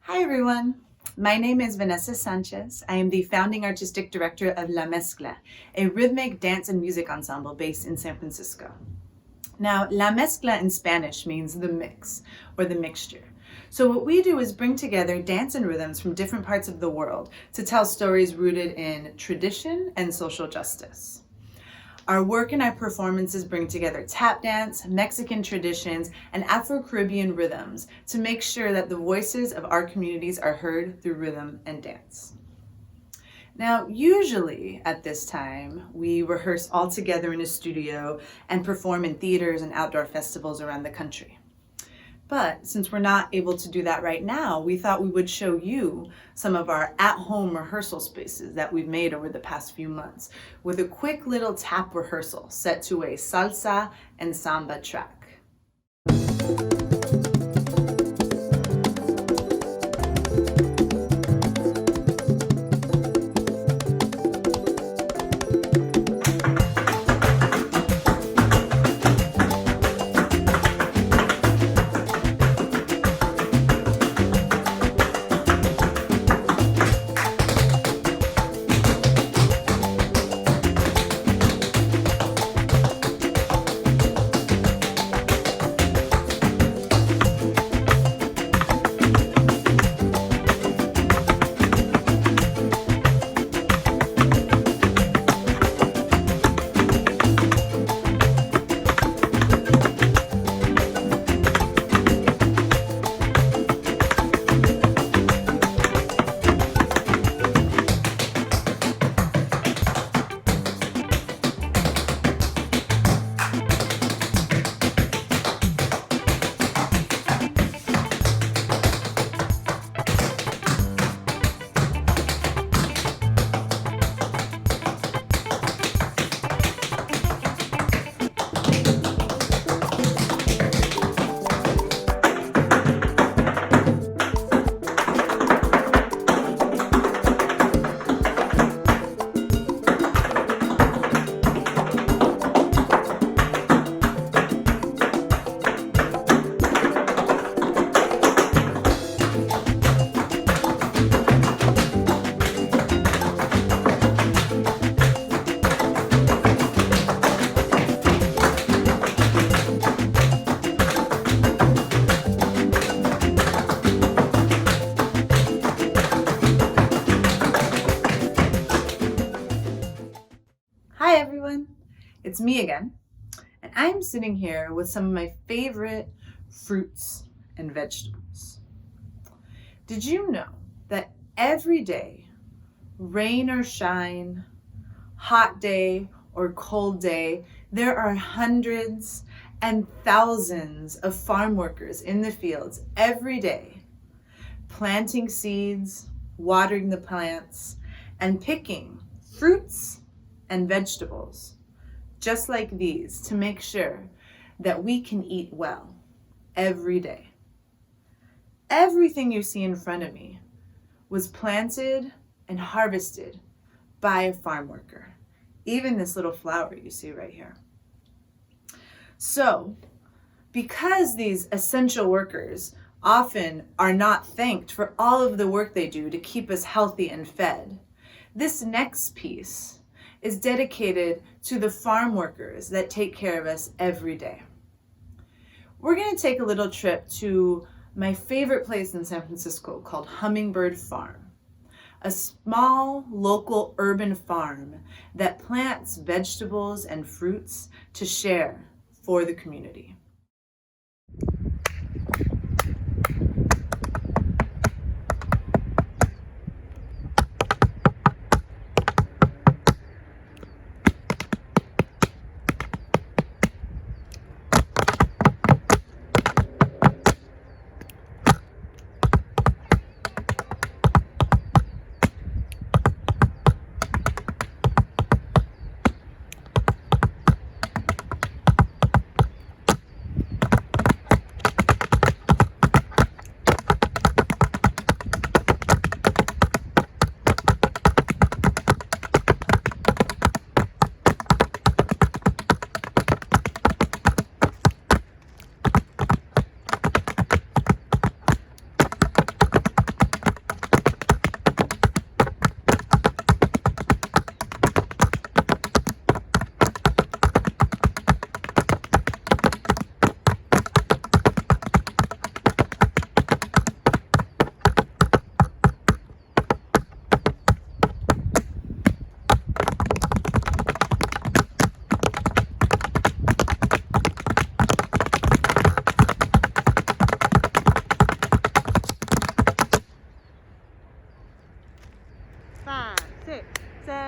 Hi everyone, my name is Vanessa Sanchez. I am the founding artistic director of La Mezcla, a rhythmic dance and music ensemble based in San Francisco. Now, La Mezcla in Spanish means the mix or the mixture. So what we do is bring together dance and rhythms from different parts of the world to tell stories rooted in tradition and social justice. Our work and our performances bring together tap dance, Mexican traditions, and Afro-Caribbean rhythms to make sure that the voices of our communities are heard through rhythm and dance. Now, usually at this time, we rehearse all together in a studio and perform in theaters and outdoor festivals around the country. But since we're not able to do that right now, we thought we would show you some of our at-home rehearsal spaces that we've made over the past few months with a quick little tap rehearsal set to a salsa and samba track. Hi everyone, it's me again, and I'm sitting here with some of my favorite fruits and vegetables. Did you know that every day, rain or shine, hot day or cold day, there are hundreds and thousands of farm workers in the fields every day, planting seeds, watering the plants, and picking fruits and vegetables, just like these, to make sure that we can eat well every day. Everything you see in front of me was planted and harvested by a farm worker. Even this little flower you see right here. So, because these essential workers often are not thanked for all of the work they do to keep us healthy and fed, this next piece is dedicated to the farm workers that take care of us every day. We're going to take a little trip to my favorite place in San Francisco called Hummingbird Farm, a small local urban farm that plants vegetables and fruits to share for the community.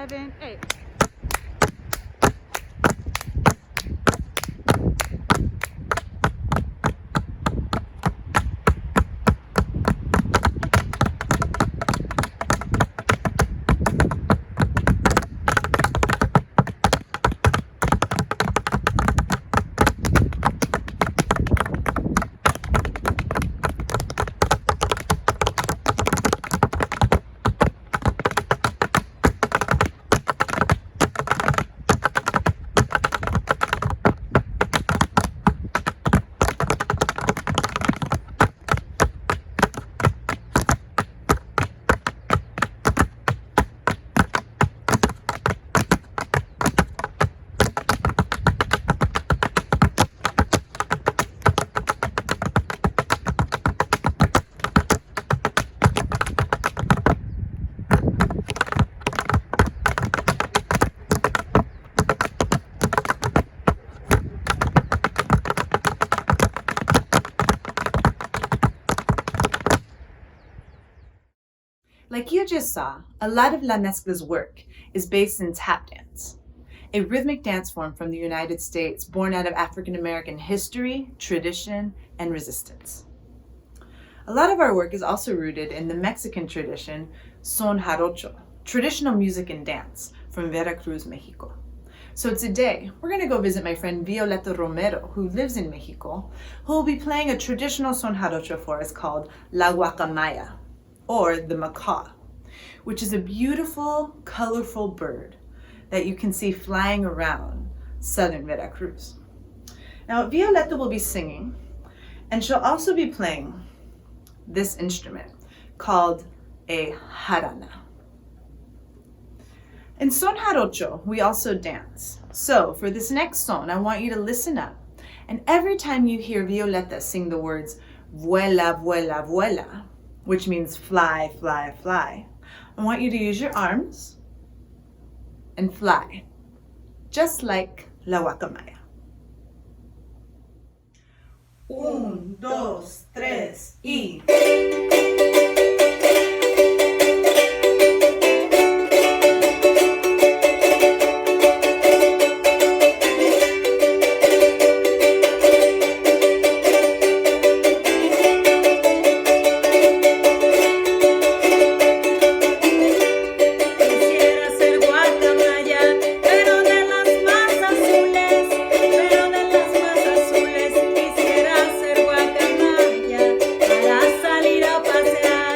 7, 8. Like you just saw, a lot of La Mezcla's work is based in tap dance, a rhythmic dance form from the United States born out of African American history, tradition, and resistance. A lot of our work is also rooted in the Mexican tradition, Son Jarocho, traditional music and dance from Veracruz, Mexico. So today, we're going to go visit my friend Violeta Romero, who lives in Mexico, who will be playing a traditional Son Jarocho for us called La Guacamaya, or the macaw, which is a beautiful, colorful bird that you can see flying around southern Veracruz. Now, Violeta will be singing, and she'll also be playing this instrument called a jarana. In Son Jarocho, we also dance. So for this next song, I want you to listen up, and every time you hear Violeta sing the words vuela, vuela, vuela, which means fly, fly, fly, I want you to use your arms and fly, just like La Guacamaya. 1, 2, 3, y... Quisiera ser guacamaya para salir a pasear.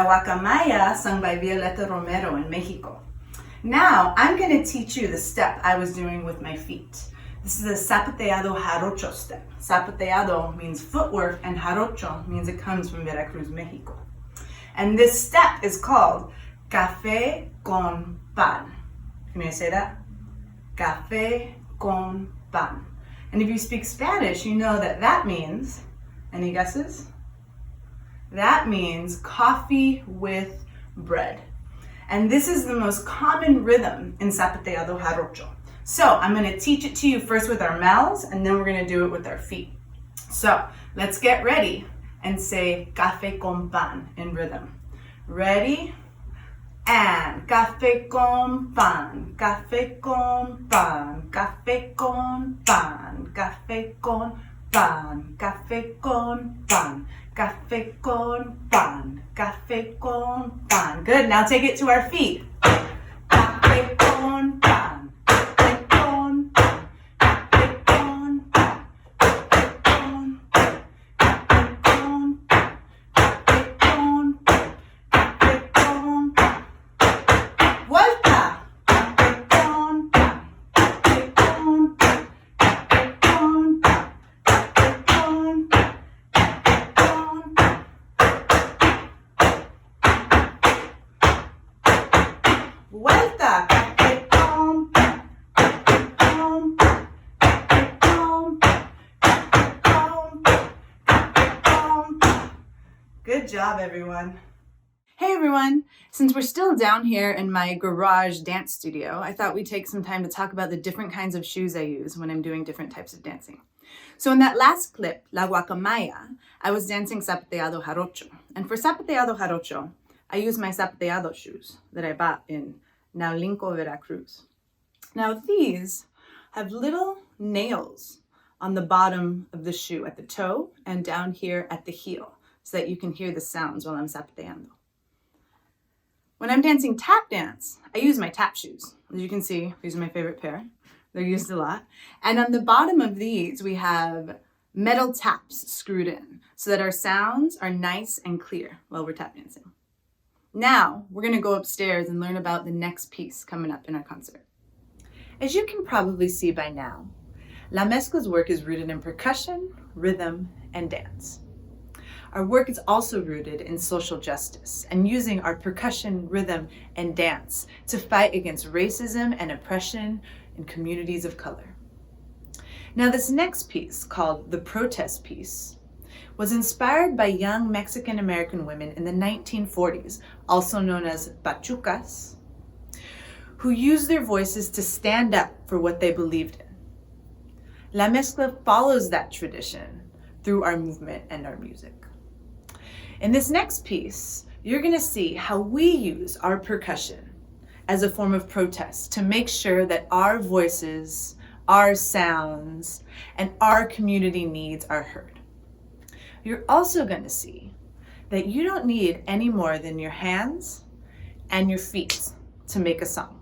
Guacamaya, sung by Violeta Romero in Mexico. Now, I'm going to teach you the step I was doing with my feet. This is a zapateado jarocho step. Zapateado means footwork, and jarocho means it comes from Veracruz, Mexico. And this step is called café con pan. Can I say that? Café con pan. And if you speak Spanish, you know that that means, any guesses? That means coffee with bread. And this is the most common rhythm in zapateado jarocho. So I'm going to teach it to you first with our mouths, and then we're going to do it with our feet. So let's get ready and say café con pan in rhythm. Ready? And café con pan, café con pan, café con pan, café con pan, café con pan, café con pan, café con pan. Good, now take it to our feet. Café con pan, café con pan, café con pan, café con pan, café con pan, café con pan, café con pan. Vuelta. Café con pan, café con pan, café con pan, café con pan, café con pan. Vuelta. Café con pan, café con pan, café con pan, café con pan, café con pan. Good job, everyone. Hey everyone! Since we're still down here in my garage dance studio, I thought we'd take some time to talk about the different kinds of shoes I use when I'm doing different types of dancing. So in that last clip, La Guacamaya, I was dancing zapateado jarocho. And for zapateado jarocho, I use my zapateado shoes that I bought in Naulinco, Veracruz. Now these have little nails on the bottom of the shoe at the toe and down here at the heel so that you can hear the sounds while I'm zapateando. When I'm dancing tap dance, I use my tap shoes. As you can see, these are my favorite pair. They're used a lot. And on the bottom of these, we have metal taps screwed in so that our sounds are nice and clear while we're tap dancing. Now, we're gonna go upstairs and learn about the next piece coming up in our concert. As you can probably see by now, La Mezcla's work is rooted in percussion, rhythm, and dance. Our work is also rooted in social justice and using our percussion, rhythm, and dance to fight against racism and oppression in communities of color. Now, this next piece, called the protest piece, was inspired by young Mexican-American women in the 1940s, also known as pachucas, who used their voices to stand up for what they believed in. La Mezcla follows that tradition through our movement and our music. In this next piece, you're going to see how we use our percussion as a form of protest to make sure that our voices, our sounds, and our community needs are heard. You're also going to see that you don't need any more than your hands and your feet to make a song.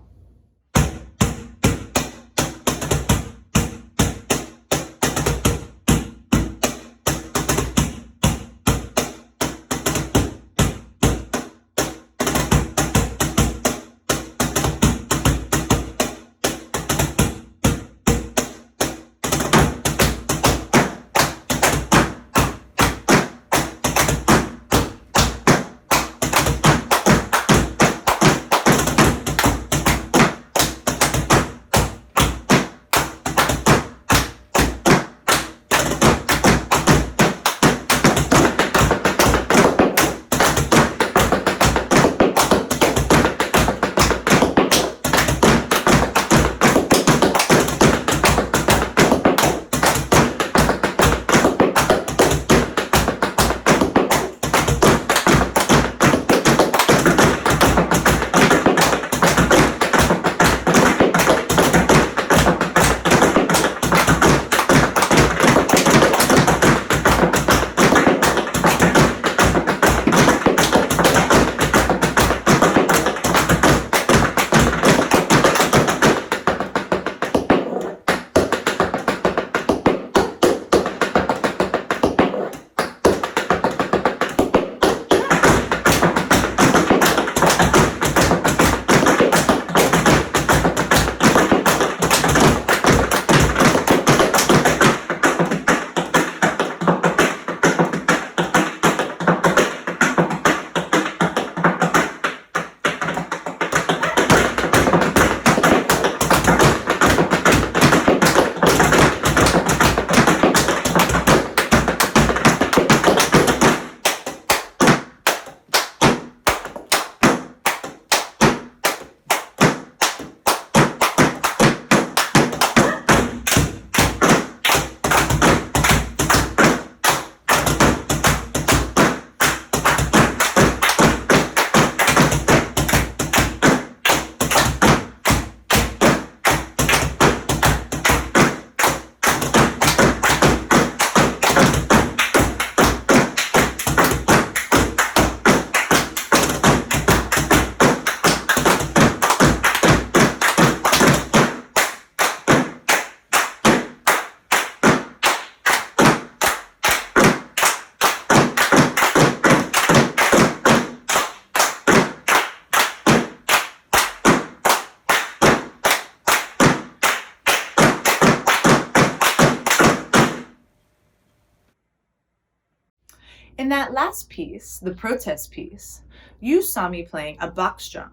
In that last piece, the protest piece, you saw me playing a box drum,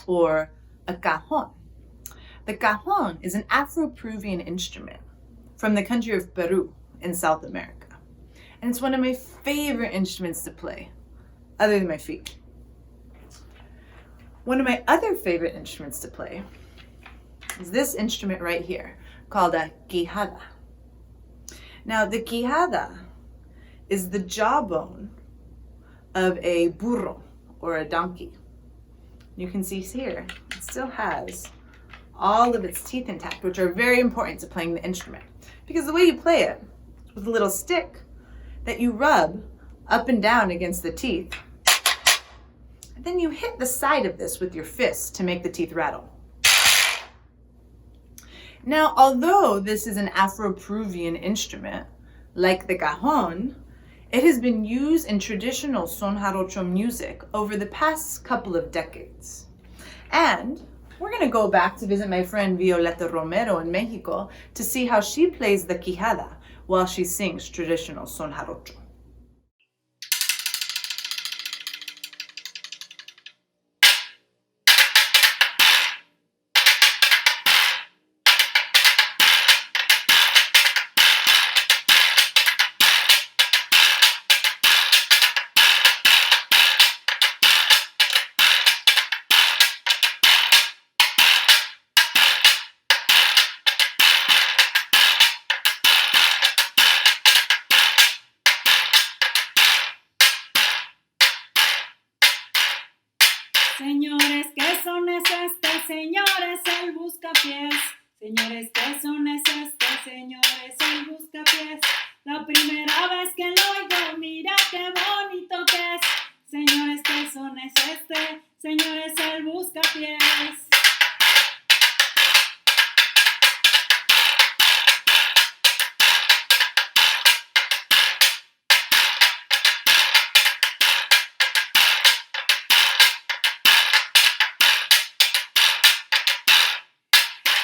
or a cajon. The cajon is an Afro-Peruvian instrument from the country of Peru in South America. And it's one of my favorite instruments to play, other than my feet. One of my other favorite instruments to play is this instrument right here, called a quijada. Now, the quijada is the jawbone of a burro, or a donkey. You can see here, it still has all of its teeth intact, which are very important to playing the instrument. Because the way you play it, with a little stick that you rub up and down against the teeth, and then you hit the side of this with your fist to make the teeth rattle. Now, although this is an Afro-Peruvian instrument, like the cajon, it has been used in traditional Son Jarocho music over the past couple of decades. And we're going to go back to visit my friend Violeta Romero in Mexico to see how she plays the quijada while she sings traditional Son Jarocho. Señores, ¿qué son es este? Señores, el buscapiés. Señores, ¿qué son es este? Señores, el buscapiés. La primera vez que lo oigo, mira qué bonito que es. Señores, ¿qué son es este? Señores, el buscapiés.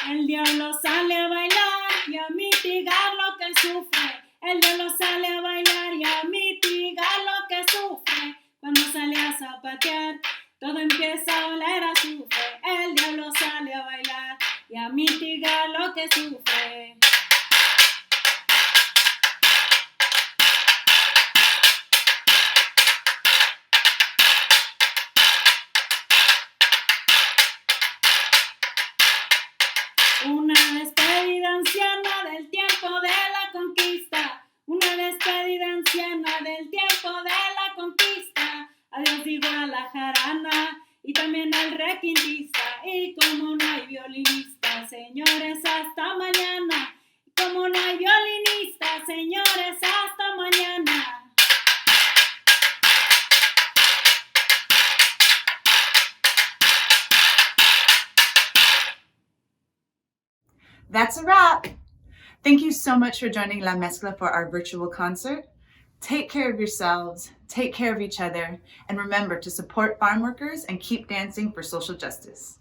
El diablo sale a bailar y a mitigar lo que sufre. El diablo sale a bailar y a mitigar lo que sufre. Cuando sale a zapatear, todo empieza a oler a azufre. El diablo sale a bailar y a mitigar lo que sufre. Una despedida anciana del tiempo de la conquista. Una despedida anciana del tiempo de la conquista. Adiós digo a la jarana y también al requintista. Y como no hay violinista, señores, hasta mañana. Y como no hay violinista, señores, hasta mañana. That's a wrap. Thank you so much for joining La Mezcla for our virtual concert. Take care of yourselves, take care of each other, and remember to support farm workers and keep dancing for social justice.